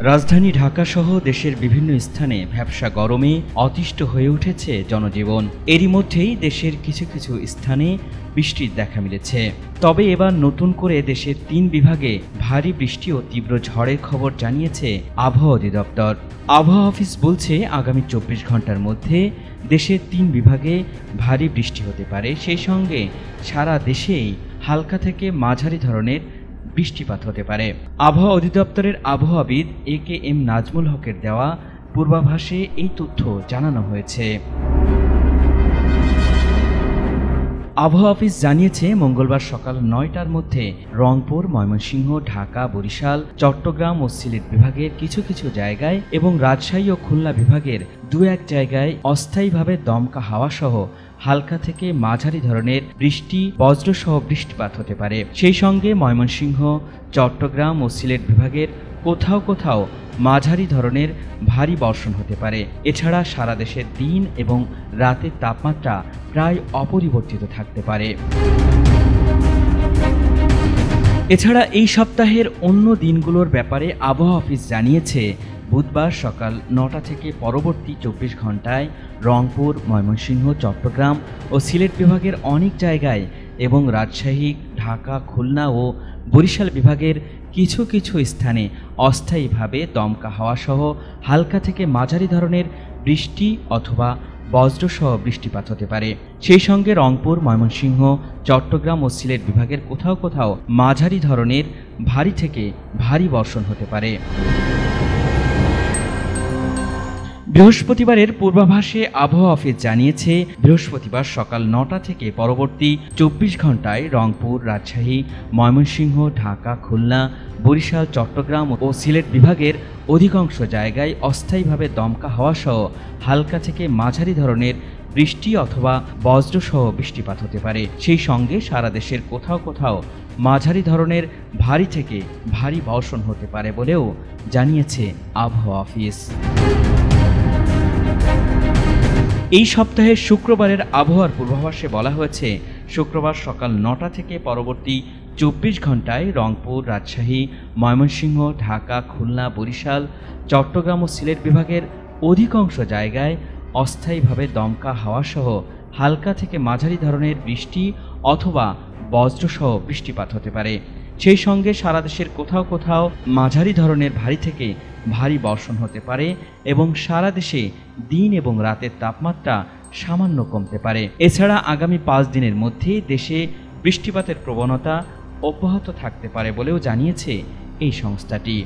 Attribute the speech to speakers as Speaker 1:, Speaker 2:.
Speaker 1: রাজধানী ঢাকাসহ দেশের বিভিন্ন স্থানে ভ্যাপসা গরমে অতিষ্ঠ হয়ে উঠেছে জনজীবন। এরই মধ্যেই দেশের কিছু কিছু স্থানে বৃষ্টির দেখা মিলেছে। তবে এবার নতুন করে দেশের ৩ বিভাগে ভারী বৃষ্টি ও তীব্র ঝড়ের খবর জানিয়েছে আবহাওয়া অধিদপ্তর। আবহাওয়া অফিস বলছে, আগামী ২৪ ঘন্টার মধ্যে দেশের ৩ বিভাগে ভারী বৃষ্টি হতে পারে। সেই সঙ্গে সারা দেশেই হালকা থেকে মাঝারি ধরনের বৃষ্টিপাত হতে পারে। আবহাওয়া অধিদপ্তরের আবহাওয়াবিদ AKM নাজমুল হকের দেওয়া পূর্বাভাসে এই তথ্য জানানো হয়েছে। আবহাওয়া অফিস জানিয়েছে, মঙ্গলবার সকাল ৯টার মধ্যে রংপুর, ময়মনসিংহ, ঢাকা, বরিশাল, চট্টগ্রাম ও সিলেট বিভাগের কিছু কিছু জায়গায় এবং রাজশাহী ও খুলনা বিভাগের ২-১ জায়গায় অস্থায়ীভাবে দমকা হাওয়া সহ হালকা থেকে মাঝারি ধরনের বৃষ্টি, বজ্রসহ বৃষ্টিপাত হতে পারে। সেই সঙ্গে ময়মনসিংহ, চট্টগ্রাম ও সিলেট বিভাগের কোথাও কোথাও মাঝারি ধরনের ভারী বর্ষণ হতে পারে। এছাড়া সারা দেশের দিন এবং রাতের তাপমাত্রা প্রায় অপরিবর্তিত থাকতে পারে। এছাড়া এই সপ্তাহের অন্য দিনগুলোর ব্যাপারে আবহাওয়া অফিস জানিয়েছে, বুধবার সকাল ৯টা থেকে পরবর্তী ২৪ ঘন্টায় রংপুর, ময়মনসিংহ, চট্টগ্রাম ও সিলেট বিভাগের অনেক জায়গায় এবং রাজশাহী, ঢাকা, খুলনা ও বরিশাল বিভাগের কিছু কিছু স্থানে অস্থায়ীভাবে দমকা হাওয়া সহ হালকা থেকে মাঝারি ধরনের বৃষ্টি অথবা বজ্রসহ বৃষ্টিপাত হতে পারে। সেই সঙ্গে রংপুর, ময়মনসিংহ, চট্টগ্রাম ও সিলেট বিভাগের কোথাও কোথাও মাঝারি ধরনের ভারী থেকে ভারী বর্ষণ হতে পারে। বৃহস্পতিবারের পূর্বাভাসে আবহাওয়া অফিস জানিয়েছে, বৃহস্পতিবার সকাল ৯টা থেকে পরবর্তী ২৪ ঘন্টায় রংপুর, রাজশাহী, ময়মনসিংহ, ঢাকা, খুলনা, বরিশাল, চট্টগ্রাম ও সিলেট বিভাগের অধিকাংশ জায়গায় অস্থায়ীভাবে দমকা হাওয়া সহ হালকা থেকে মাঝারি ধরনের বৃষ্টি অথবা বজ্রসহ বৃষ্টিপাত হতে পারে। সেই সঙ্গে সারা দেশের কোথাও কোথাও মাঝারি ধরনের ভারী থেকে ভারী বর্ষণ হতে পারে বলেও জানিয়েছে আবহাওয়া অফিস। এই সপ্তাহের শুক্রবারের আবহাওয়ার পূর্বাভাসে বলা হয়েছে, শুক্রবার সকাল ৯টা থেকে পরবর্তী ২৪ ঘন্টায় রংপুর, রাজশাহী, ময়মনসিংহ, ঢাকা, খুলনা, বরিশাল, চট্টগ্রাম ও সিলেট বিভাগের অধিকাংশ জায়গায় অস্থায়ীভাবে দমকা হাওয়া সহ হালকা থেকে মাঝারি ধরনের বৃষ্টি অথবা বজ্রসহ বৃষ্টিপাত হতে পারে। সেই সঙ্গে সারা দেশের কোথাও কোথাও মাঝারি ধরনের ভারী থেকে ভারী বর্ষণ হতে পারে এবং সারা দেশে দিন এবং রাতের তাপমাত্রা সামান্য কমতে পারে। এছাড়া আগামী ৫ দিনের মধ্যে দেশে বৃষ্টিপাতের প্রবণতা অব্যাহত থাকতে পারে বলেও জানিয়েছে এই সংস্থাটি।